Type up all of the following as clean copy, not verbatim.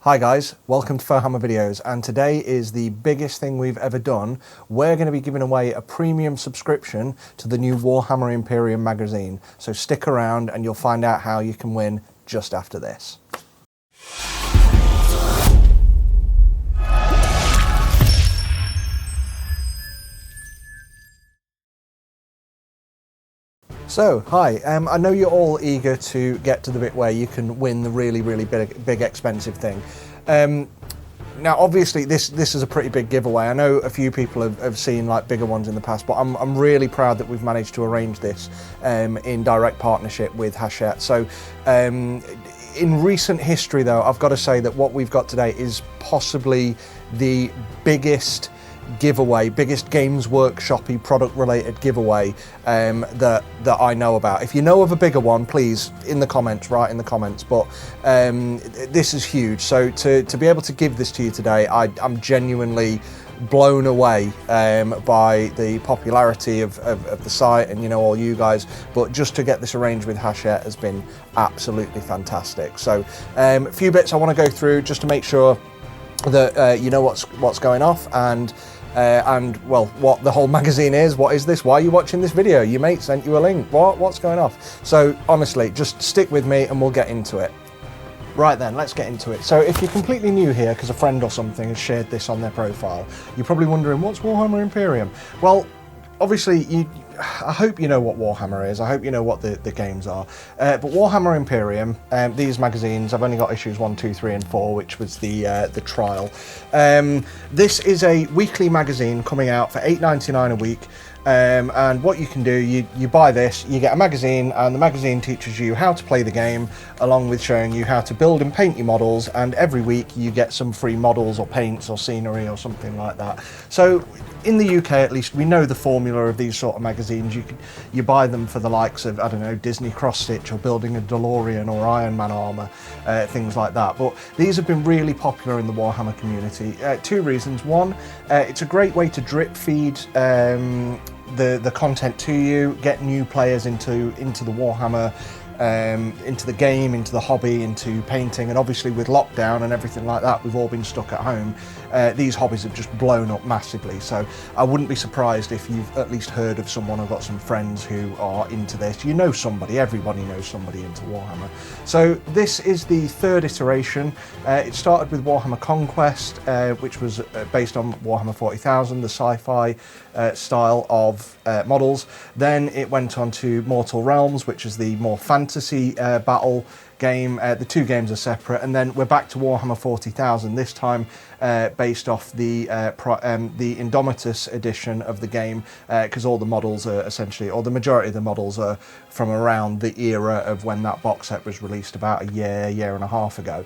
Hi guys, welcome to Warhammer Videos, and today is the biggest thing we've ever done. We're going to be giving away a premium subscription to the new Warhammer Imperium magazine, so stick around and you'll find out how you can win just after this. So, hi, I know you're all eager to get to the bit where you can win the really big expensive thing. Now, obviously, this is a pretty big giveaway. I know a few people have seen like bigger ones in the past, but I'm really proud that we've managed to arrange this in direct partnership with Hachette. So, in recent history, though, I've got to say that what we've got today is possibly the biggest giveaway, biggest Games Workshop-y product-related giveaway that I know about. If you know of a bigger one, please, in the comments, write in the comments. But this is huge. So to be able to give this to you today, I'm genuinely blown away by the popularity of the site and, you know, all you guys. But just to get this arranged with Hachette has been absolutely fantastic. So a few bits I want to go through just to make sure that you know what's going off, and well, what the whole magazine is. What is this? Why are you watching this video? Your mate sent you a link. What's going off? So honestly, just stick with me and we'll get into it. Right then, let's get into it. So if you're completely new here because a friend or something has shared this on their profile, you're probably wondering, what's Warhammer Imperium? Well, obviously, I hope you know what Warhammer is. I hope you know what the games are. But Warhammer Imperium, these magazines, I've only got issues 1, 2, 3 and 4, which was the trial. This is a weekly magazine coming out for $8.99 a week. And what you can do, you buy this, you get a magazine, and the magazine teaches you how to play the game, along with showing you how to build and paint your models, and every week you get some free models or paints or scenery or something like that. So in the UK at least, we know the formula of these sort of magazines. You buy them for the likes of, I don't know, Disney cross-stitch or building a DeLorean or Iron Man armour, things like that. But these have been really popular in the Warhammer community. Two reasons. One, it's a great way to drip feed the content to you, get new players into the Warhammer, into the game, into the hobby, into painting. And obviously with lockdown and everything like that, we've all been stuck at home. These hobbies have just blown up massively, so I wouldn't be surprised if you've at least heard of someone or got some friends who are into this. You know somebody, everybody knows somebody into Warhammer. So this is the third iteration. It started with Warhammer Conquest, which was based on Warhammer 40,000, the sci-fi style of models. Then it went on to Mortal Realms, which is the more fantasy battle game. The two games are separate, and then we're back to Warhammer 40,000, this time based off the Indomitus edition of the game, because all the models are essentially, or the majority of the models are from around the era of when that box set was released about a year and a half ago.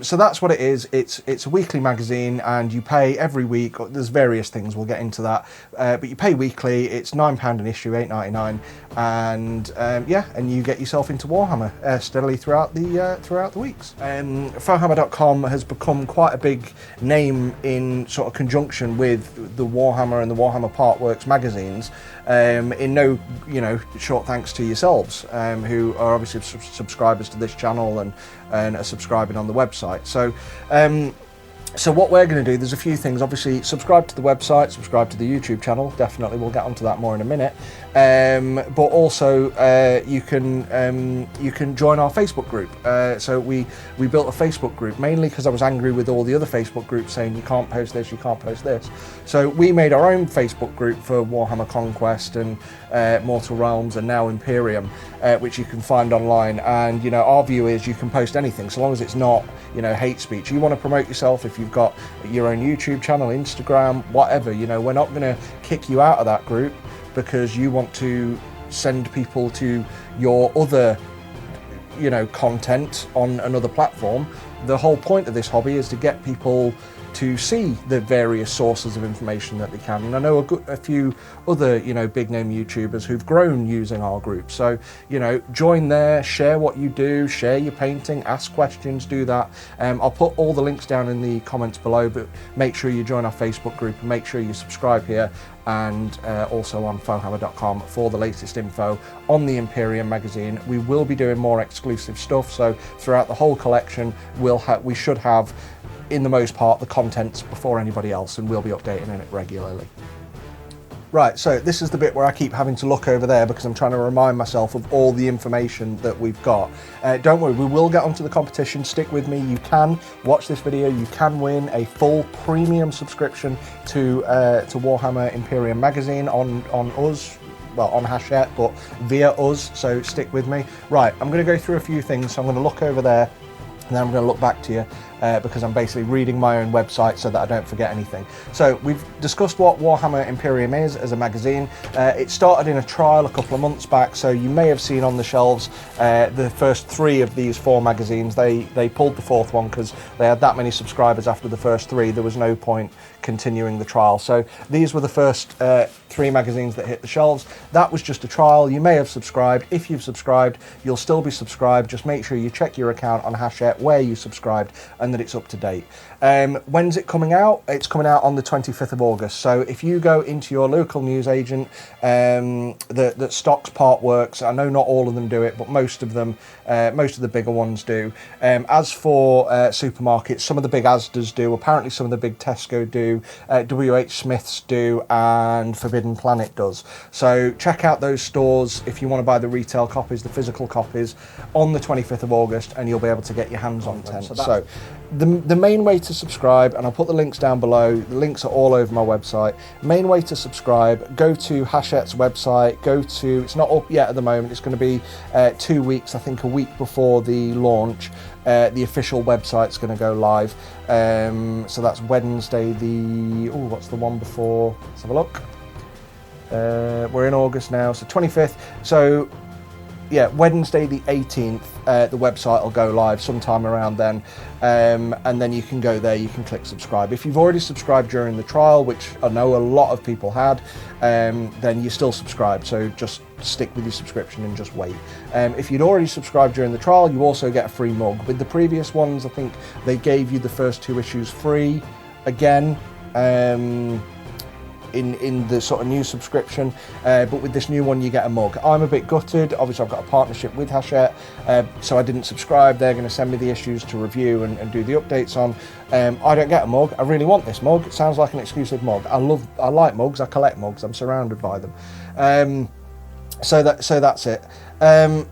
So that's what it is. It's a weekly magazine, and you pay every week. There's various things, we'll get into that, but you pay weekly. It's £9 an issue, $8.99, and yeah, and you get yourself into Warhammer steadily throughout the weeks. Warhammer.com has become quite a big name in sort of conjunction with the Warhammer and the Warhammer Partworks magazines, in no short thanks to yourselves, who are obviously subscribers to this channel and are subscribing on the website. So what we're going to do, there's a few things. Obviously, subscribe to the website, subscribe to the YouTube channel. Definitely, we'll get onto that more in a minute. But also, you can join our Facebook group. So we built a Facebook group mainly because I was angry with all the other Facebook groups saying you can't post this, you can't post this. So we made our own Facebook group for Warhammer Conquest and Mortal Realms and now Imperium, which you can find online. And our view is you can post anything so long as it's not hate speech. You want to promote yourself, if you've got your own YouTube channel, Instagram, whatever, we're not going to kick you out of that group because you want to send people to your other content on another platform. The whole point of this hobby is to get people to see the various sources of information that they can. And I know a few other, you know, big name YouTubers who've grown using our group. So, you know, join there, share what you do, share your painting, ask questions, do that. I'll put all the links down in the comments below, but make sure you join our Facebook group and make sure you subscribe here, and also on fohammer.com for the latest info on the Imperium magazine. We will be doing more exclusive stuff, so throughout the whole collection we should have, in the most part, the contents before anybody else, and we'll be updating it regularly. Right, so this is the bit where I keep having to look over there because I'm trying to remind myself of all the information that we've got. Don't worry, we will get onto the competition. Stick with me. You can watch this video. You can win a full premium subscription to Warhammer Imperium magazine on us. Well, on Hachette, but via us, so stick with me. Right, I'm going to go through a few things, so I'm going to look over there, and then I'm going to look back to you because I'm basically reading my own website so that I don't forget anything. So we've discussed what Warhammer Imperium is as a magazine. It started in a trial a couple of months back, so you may have seen on the shelves the first 3 of these 4 magazines. They pulled the 4th one because they had that many subscribers after the first 3. There was no point continuing the trial. So these were the first 3 magazines that hit the shelves. That was just a trial. You may have subscribed. If you've subscribed, you'll still be subscribed. Just make sure you check your account on Hachette where you subscribed and that it's up to date. When's it coming out? It's coming out on the 25th of August. So if you go into your local newsagent that stocks part works, I know not all of them do it, but most of them, most of the bigger ones do. As for supermarkets, some of the big Asda's do, apparently some of the big Tesco do, WH Smith's do, and Forbidden Planet does. So check out those stores if you want to buy the retail copies, the physical copies, on the 25th of August, and you'll be able to get your hands on them. So the main way to subscribe, and I'll put the links down below, the links are all over my website. Main way to subscribe, go to Hachette's website, it's not up yet at the moment, it's going to be 2 weeks, I think a week before the launch. The official website's going to go live, so that's Wednesday what's the one before? Let's have a look. We're in August now, so 25th. So yeah, Wednesday the 18th, the website will go live sometime around then, and then you can go there, you can click subscribe. If you've already subscribed during the trial, which I know a lot of people had, then you're still subscribed, so just stick with your subscription and just wait. If you'd already subscribed during the trial, you also get a free mug. With the previous ones, I think they gave you the first 2 issues free again, in the sort of new subscription, but with this new one you get a mug. I'm a bit gutted. Obviously I've got a partnership with Hachette, so I didn't subscribe. They're going to send me the issues to review and do the updates on. I don't get a mug. I really want this mug. It sounds like an exclusive mug. I like mugs. I collect mugs. I'm surrounded by them. So that's it.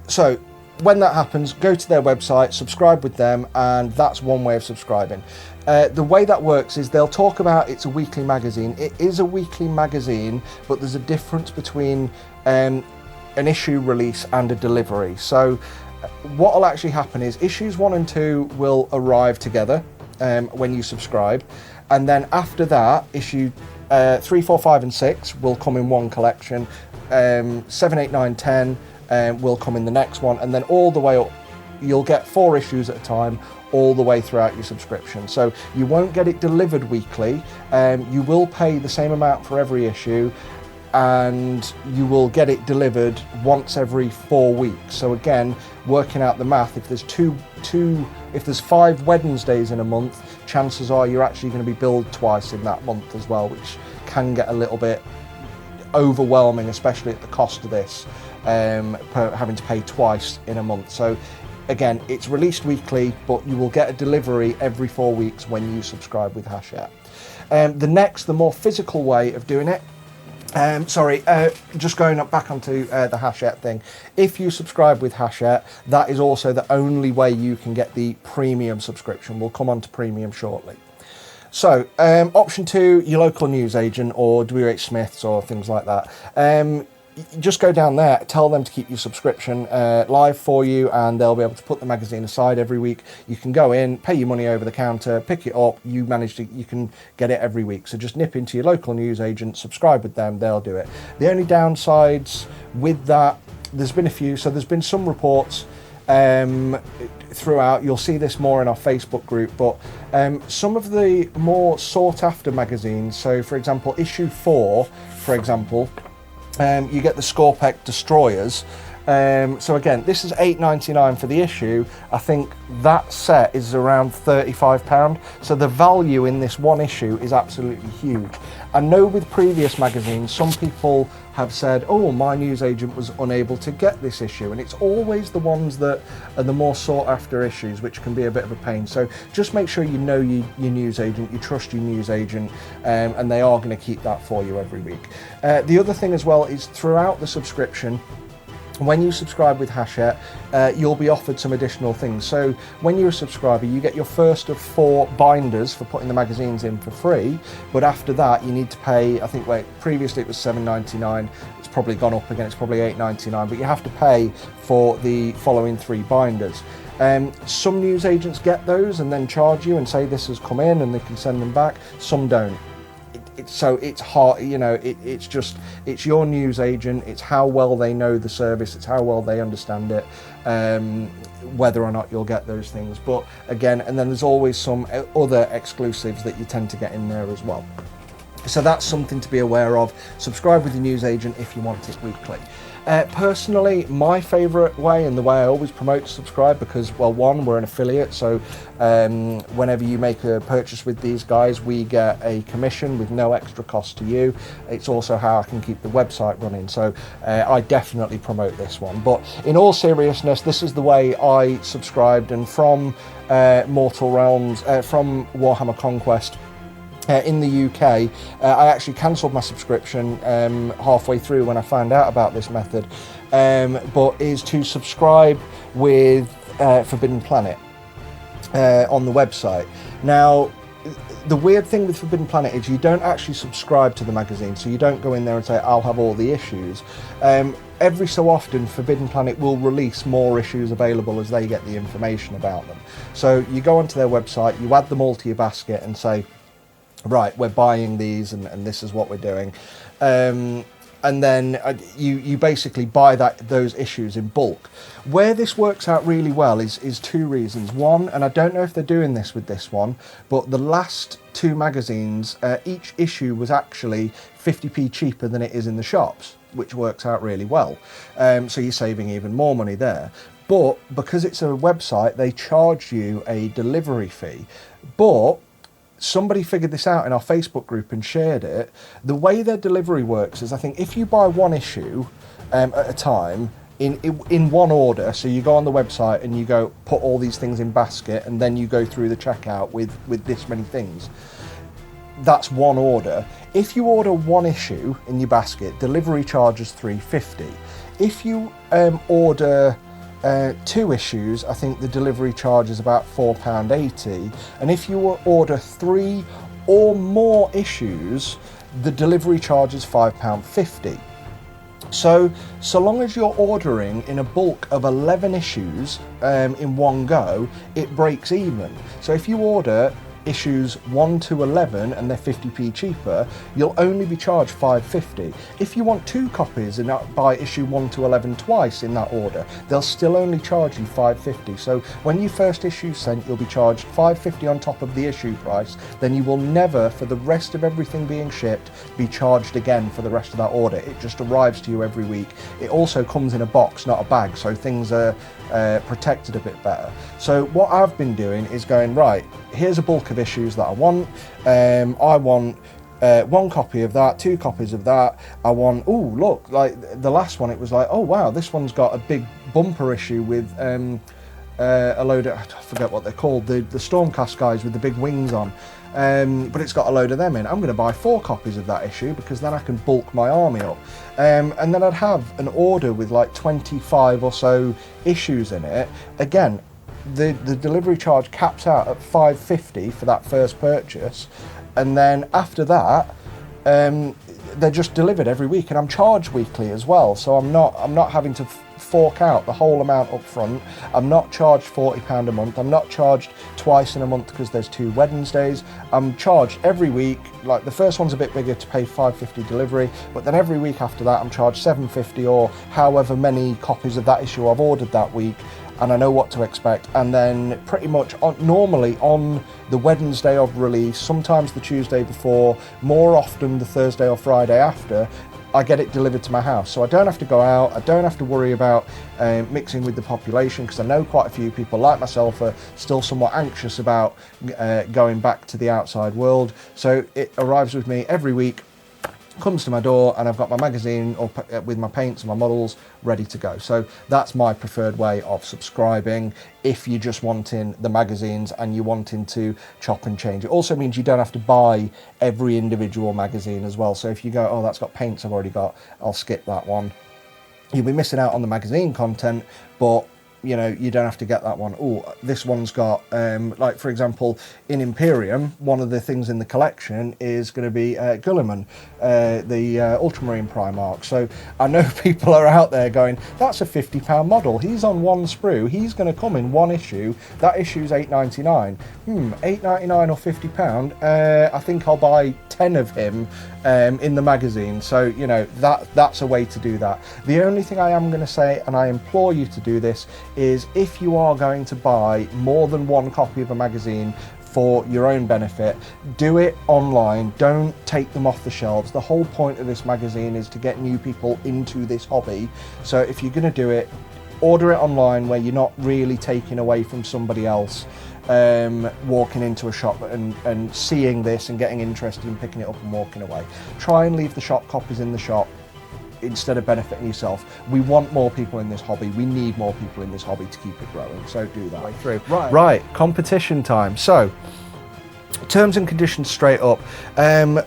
So when that happens, go to their website, subscribe with them, and that's one way of subscribing. The way that works is they'll talk about it's a weekly magazine. It is a weekly magazine, but there's a difference between an issue release and a delivery. So what will actually happen is issues 1 and 2 will arrive together when you subscribe, and then after that, issue 3, 4, 5 and 6 will come in one collection. 7, 8, 9, 10 will come in the next one, and then all the way up you'll get 4 issues at a time all the way throughout your subscription. So you won't get it delivered weekly. You will pay the same amount for every issue, and you will get it delivered once every 4 weeks. So again, working out the math, if there's 5 Wednesdays in a month, chances are you're actually going to be billed twice in that month as well, which can get a little bit overwhelming, especially at the cost of this, having to pay twice in a month. So again, it's released weekly, but you will get a delivery every 4 weeks when you subscribe with Hachette. The more physical way of doing it, just going back onto the Hachette thing. If you subscribe with Hachette, that is also the only way you can get the premium subscription. We'll come on to premium shortly. So, option 2, your local newsagent or WH Smith's or things like that. Just go down there, tell them to keep your subscription live for you, and they'll be able to put the magazine aside every week. You can go in, pay your money over the counter, pick it up, you can get it every week. So just nip into your local newsagent, subscribe with them, they'll do it. The only downsides with that, there's been a few. So there's been some reports throughout. You'll see this more in our Facebook group, but some of the more sought after magazines, so for example issue 4, for example, you get the Scorpec Destroyers. So again, this is £8.99 for the issue. I think that set is around £35. So the value in this one issue is absolutely huge. I know with previous magazines, some people have said, oh, my newsagent was unable to get this issue. And it's always the ones that are the more sought after issues, which can be a bit of a pain. So just make sure you know your newsagent, you trust your newsagent, and they are going to keep that for you every week. The other thing as well is throughout the subscription, when you subscribe with Hachette, you'll be offered some additional things. So when you're a subscriber, you get your first of 4 binders for putting the magazines in for free. But after that, you need to pay, I think previously it was £7.99. It's probably gone up again, it's probably £8.99. But you have to pay for the following 3 binders. Some newsagents get those and then charge you and say this has come in and they can send them back. Some don't. So it's hard, you know, it's your newsagent, it's how well they know the service, it's how well they understand it, whether or not you'll get those things. But again, and then there's always some other exclusives that you tend to get in there as well. So that's something to be aware of. Subscribe with your newsagent if you want it weekly. Personally, my favourite way, and the way I always promote to subscribe, because, well, one, we're an affiliate, so whenever you make a purchase with these guys, we get a commission with no extra cost to you. It's also how I can keep the website running, so I definitely promote this one. But in all seriousness, this is the way I subscribed, and from Mortal Realms, from Warhammer Conquest, in the UK, I actually cancelled my subscription halfway through when I found out about this method, but is to subscribe with Forbidden Planet on the website. Now, the weird thing with Forbidden Planet is you don't actually subscribe to the magazine, so you don't go in there and say, I'll have all the issues. Every so often, Forbidden Planet will release more issues available as they get the information about them. So you go onto their website, you add them all to your basket and say, right, we're buying these and this is what we're doing. And then you basically buy those issues in bulk. Where this works out really well is 2 reasons. One, and I don't know if they're doing this with this one, but the last 2 magazines, each issue was actually 50p cheaper than it is in the shops, which works out really well. So you're saving even more money there. But because it's a website, they charge you a delivery fee. But somebody figured this out in our Facebook group and shared it. The way their delivery works is, I think if you buy 1 issue at a time in one order, so you go on the website and you go put all these things in basket, and then you go through the checkout with this many things, that's 1 order. If you order 1 issue in your basket, delivery charge is £3.50. If you order 2 issues, I think the delivery charge is about £4.80, and if you order 3 or more issues, the delivery charge is £5.50. So long as you're ordering in a bulk of 11 issues in one go, it breaks even. So if you order issues 1 to 11 and they're 50p cheaper, you'll only be charged £5.50. If you want 2 copies and buy issue 1 to 11 twice in that order, they'll still only charge you £5.50. So when your first issue sent, you'll be charged £5.50 on top of the issue price. Then you will never, for the rest of everything being shipped, be charged again for the rest of that order. It just arrives to you every week. It also comes in a box, not a bag, so things are protected a bit better. So what I've been doing is going, right, here's a bulk of issues that I want. I want 1 copy of that, 2 copies of that. I want, oh look, like the last one, it was like, oh wow, this one's got a big bumper issue with a load of, I forget what they're called, the Stormcast guys with the big wings on. But it's got a load of them in. I'm going to buy 4 copies of that issue, because then I can bulk my army up. And then I'd have an order with like 25 or so issues in it. Again, the delivery charge caps out at £5.50 for that first purchase, and then after that they're just delivered every week, and I'm charged weekly as well, so I'm not having to fork out the whole amount up front. I'm not charged £40 a month. I'm not charged twice in a month because there's 2 Wednesdays. I'm charged every week. Like the first one's a bit bigger to pay £5.50 delivery, but then every week after that I'm charged £7.50, or however many copies of that issue I've ordered that week. and I know what to expect. And then pretty much normally on the Wednesday of release, sometimes the Tuesday before, more often the Thursday or Friday after, I get it delivered to my house. So I don't have to go out, I don't have to worry about mixing with the population, because I know quite a few people like myself are still somewhat anxious about going back to the outside world. So it arrives with me every week, comes to my door, and I've got my magazine with my paints and my models ready to go. So that's my preferred way of subscribing if you're just wanting the magazines and you're wanting to chop and change. It also means you don't have to buy every individual magazine as well. So if you go, oh, that's got paints I've already got, I'll skip that one. You'll be missing out on the magazine content, but you know, you don't have to get that one. Oh, this one's got, like for example, in Imperium, one of the things in the collection is going to be Gulliman, the Ultramarine Primarch. So I know people are out there going, that's a £50 model. He's on one sprue. He's going to come in one issue. That issue's £8.99. £8.99 or £50. I think I'll buy 10 of him in the magazine. So, you know, that's a way to do that. The only thing I am going to say, and I implore you to do this, is if you are going to buy more than one copy of a magazine for your own benefit, do it online. Don't take them off the shelves. The whole point of this magazine is to get new people into this hobby. So if you're going to do it, order it online where you're not really taking away from somebody else. Walking into a shop and seeing this and getting interested in picking it up and walking away. Try and leave the shop copies in the shop instead of benefiting yourself. We want more people in this hobby. We need more people in this hobby to keep it growing. So do that way through. Right, competition time. So terms and conditions straight up.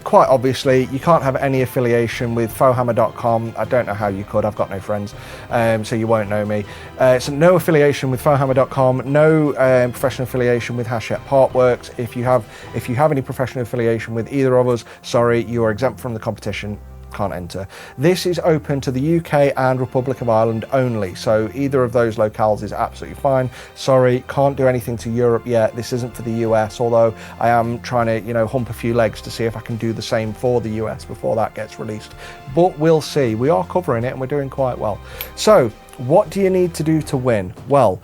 Quite obviously, you can't have any affiliation with fohammer.com. I don't know how you could. I've got no friends, so you won't know me. So no affiliation with fohammer.com. No professional affiliation with Hachette Partworks. If you have any professional affiliation with either of us, sorry, you are exempt from the competition. Can't enter. This is open to the UK and Republic of Ireland only, so either of those locales is absolutely fine. Sorry, can't do anything to Europe yet. This isn't for the US, although I am trying to, you know, hump a few legs to see if I can do the same for the US before that gets released, but we'll see. We are covering it and we're doing quite well. So what do you need to do to win? Well,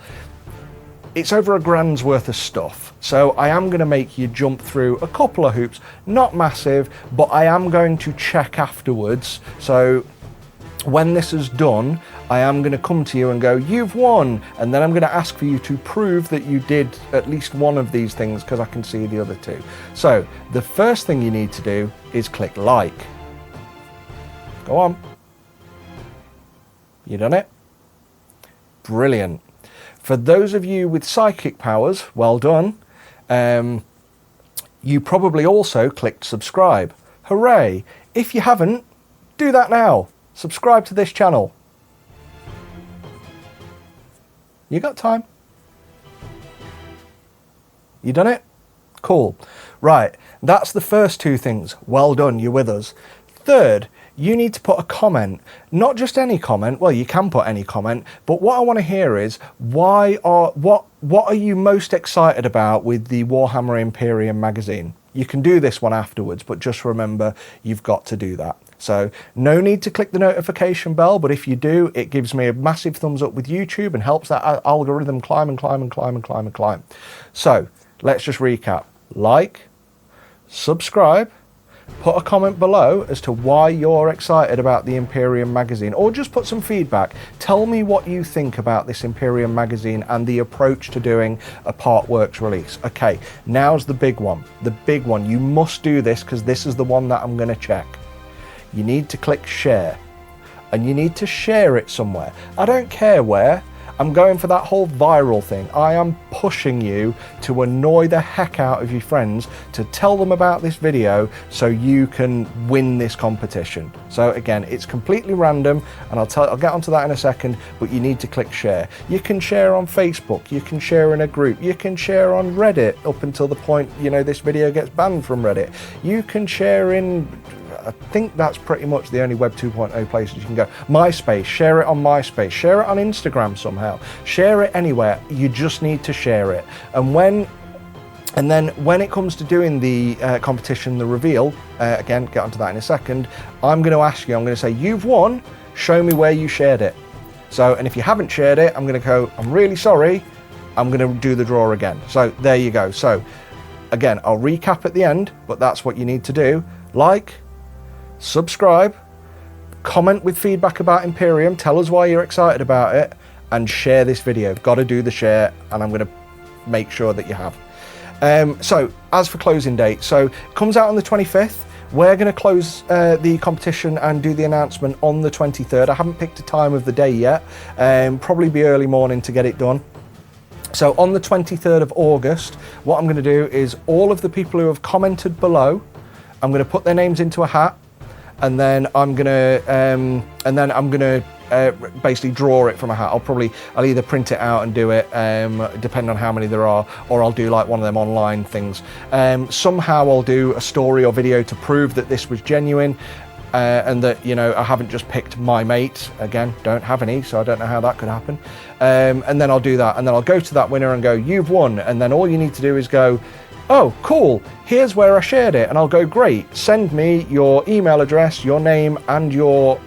it's over £1,000's worth of stuff, so I am going to make you jump through a couple of hoops, not massive, but I am going to check afterwards. So when this is done, I am going to come to you and go, you've won, and then I'm going to ask for you to prove that you did at least one of these things, because I can see the other two. So the first thing you need to do is click like. Go on. You done it? Brilliant. For those of you with psychic powers, well done. You probably also clicked subscribe. Hooray! If you haven't, do that now. Subscribe to this channel. You got time? You done it? Cool. Right, that's the first two things. Well done, you're with us. Third, you need to put a comment, not just any comment. Well, you can put any comment, but what I want to hear is what are you most excited about with the Warhammer Imperium magazine? You can do this one afterwards, but just remember you've got to do that. So no need to click the notification bell, but if you do, it gives me a massive thumbs up with YouTube and helps that algorithm climb and climb and climb and climb and climb. So let's just recap. Like, subscribe, put a comment below as to why you're excited about the Imperium magazine, or just put some feedback. Tell me what you think about this Imperium magazine and the approach to doing a Partworks release. Okay, now's the big one. The big one. You must do this because this is the one that I'm going to check. You need to click share, and you need to share it somewhere. I don't care where. I'm going for that whole viral thing. I am pushing you to annoy the heck out of your friends, to tell them about this video so you can win this competition. So again, it's completely random, and I'll get onto that in a second, but you need to click share. You can share on Facebook, you can share in a group, you can share on Reddit up until the point, you know, this video gets banned from Reddit. You can share in, I think that's pretty much the only Web 2.0 places you can go. MySpace, share it on MySpace, share it on Instagram somehow, share it anywhere. You just need to share it. And then when it comes to doing the competition, the reveal, again, get onto that in a second, I'm going to ask you, I'm going to say, you've won, show me where you shared it. So, and if you haven't shared it, I'm going to go, I'm really sorry, I'm going to do the draw again. So there you go. So again, I'll recap at the end, but that's what you need to do. Like, subscribe, comment with feedback about Imperium, tell us why you're excited about it, and share this video. Got to do the share, and I'm going to make sure that you have. So as for closing date, so it comes out on the 25th. We're going to close the competition and do the announcement on the 23rd. I haven't picked a time of the day yet. Probably be early morning to get it done. So on the 23rd of August, what I'm going to do is all of the people who have commented below, I'm going to put their names into a hat, and then I'm going to basically draw it from a hat. I'll either print it out and do it, depending on how many there are, or I'll do like one of them online things. Somehow I'll do a story or video to prove that this was genuine, and that, you know, I haven't just picked my mate. Again, don't have any, so I don't know how that could happen. And then I'll do that, and then I'll go to that winner and go, you've won. And then all you need to do is go, oh, cool, here's where I shared it. And I'll go, great, send me your email address, your name, and your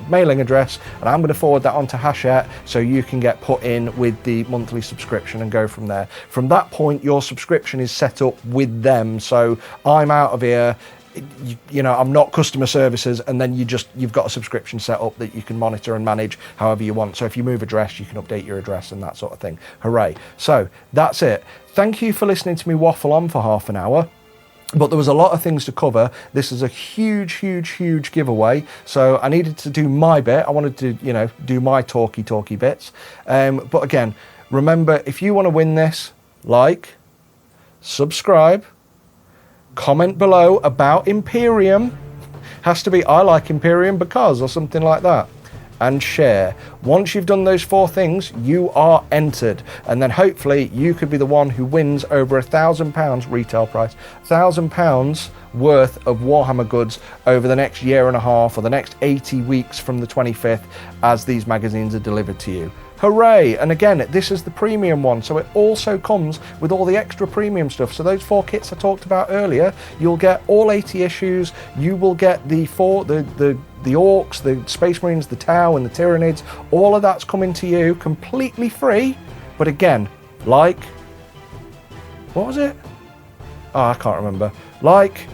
mailing address, and I'm going to forward that on to Hachette so you can get put in with the monthly subscription and go from there. From that point, your subscription is set up with them, so I'm out of here. You know, I'm not customer services, and then you've got a subscription set up that you can monitor and manage however you want. So if you move address, you can update your address and that sort of thing. Hooray. So that's it. Thank you for listening to me waffle on for half an hour. But there was a lot of things to cover. This is a huge giveaway. So I needed to do my bit. I wanted to, you know, do my talky bits. But again, remember, if you want to win this, like, subscribe, comment below about Imperium. Has to be I like Imperium because, or something like that. And share. Once you've done those 4 things, you are entered, and then hopefully you could be the one who wins over £1,000 retail price, £1,000 worth of Warhammer goods over the next year and a half, or the next 80 weeks from the 25th, as these magazines are delivered to you. Hooray! And again, this is the premium one, so it also comes with all the extra premium stuff. So those 4 kits I talked about earlier, you'll get all 80 issues. You will get the Orcs, the Space Marines, the Tau, and the Tyranids. All of that's coming to you completely free. But again, like, what was it? Oh, I can't remember. Like,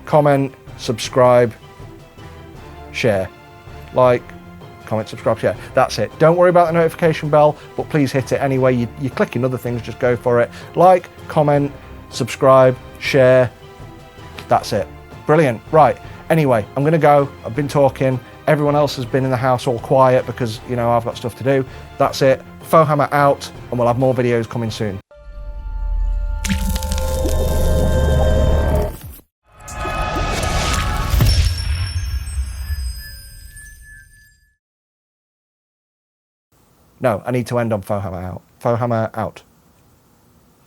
comment, subscribe, share. Like, comment, subscribe, share. That's it. Don't worry about the notification bell, but please hit it anyway. You're clicking other things, just go for it. Like, comment, subscribe, share. That's it. Brilliant. Right. Anyway, I'm going to go. I've been talking. Everyone else has been in the house all quiet because, you know, I've got stuff to do. That's it. Fohammer out, and we'll have more videos coming soon. No, I need to end on Fohammer out. Fohammer out.